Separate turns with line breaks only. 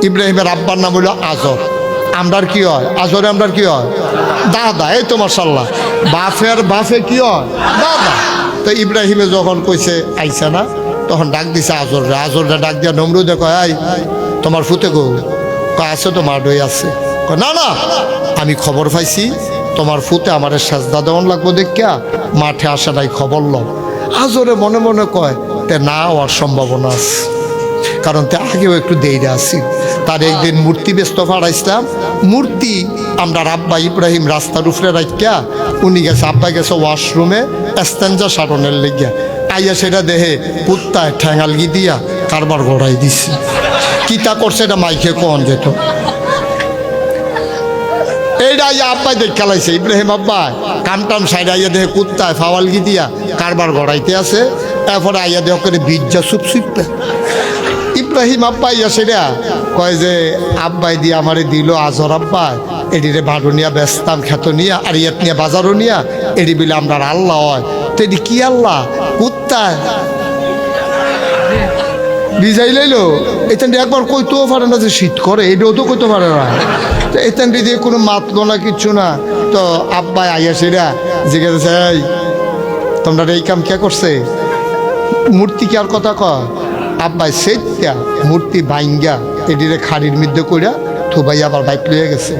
ইব্রাহিমের আব্বার নাম হলো আজর। আমরার কি হয়? আজরে আমরার কি হয়? দাদা। এই তো মাশাআল্লাহ, বাফের বাফে কি হয়? দাদা। তো ইব্রাহিমে যখন কইছে আইসা না, তখন ডাক দিছে আজররা। আজররা ডাক দিয়া নমরুদে কয়, আই তোমার ফুতে গো? কয় আছে তো, মা ডই আছে। কয় না না, আমি খবর পাইছি তোমার ফুতে আমার সাজদা দেওয়ান লাগবো দেখিয়া মাঠে আসা নাই, খবর লও। আজরে মনে মনে কয় তে না হওয়ার সম্ভাবনা আছে, কারণ তে আগেও একটু দেইরা আছি। তার একদিন মূর্তি ব্যস্ত ফাড়াইছিলাম, মূর্তি আমরা আব্বা ইব্রাহিম রাস্তার উপরে রাখিয়া উনি গেছে, আব্বা গেছে ওয়াশরুমে এস্তেঞ্জা সারণের লেগিয়া, আইয়া সেটা দেহে কুত্তায় ঠ্যাঙালগি দিয়া কারবার গড়াই দিছি। কিতা করছে এটা মাইকে কন যেত, এইটা আইয়া আব্বাই দেখ খেলাইছে। ইব্রাহিম আব্বা কামটাম সাইড আইয়া দেহে কুত্তায় ফাওয়ালগি দিয়া কারবার গড়াইতে আছে। এরপরে আইয়া দেহ করে বীজা সুপ সুপে ইব্রাহিম আব্বা ইয়া সেটা কয় যে আব্বাই দিয়ে আমারে দিল আজর আব্বাই, এটিরে বাড়ো নিয়া ব্যস্তাম খেত নিয়া আর ইয়াত নিয়ে বাজারও নিয়া, এটি বিলে আমরা আল্লাহ হয়। তো এটি কি আল্লাহ? কুত্তায় বিজাই লাইলো। এখান একবার কইতেও পারে না যে শীত করে, এটাও তো কইতে পারে না। তো এখান দিয়ে কোনো মাতলো না, কিচ্ছু না। তো আব্বাই আইয়া সেটা জিজ্ঞাসা, এই তোমরা এই কাম কে করছে? মূর্তি কি আর কথা কয়? আব্বাই সেটা মূর্তি ভাঙ্গা এটিরে খাড়ির মধ্যে কইরা থুবাই আবার বাইক লইয়া গেছে।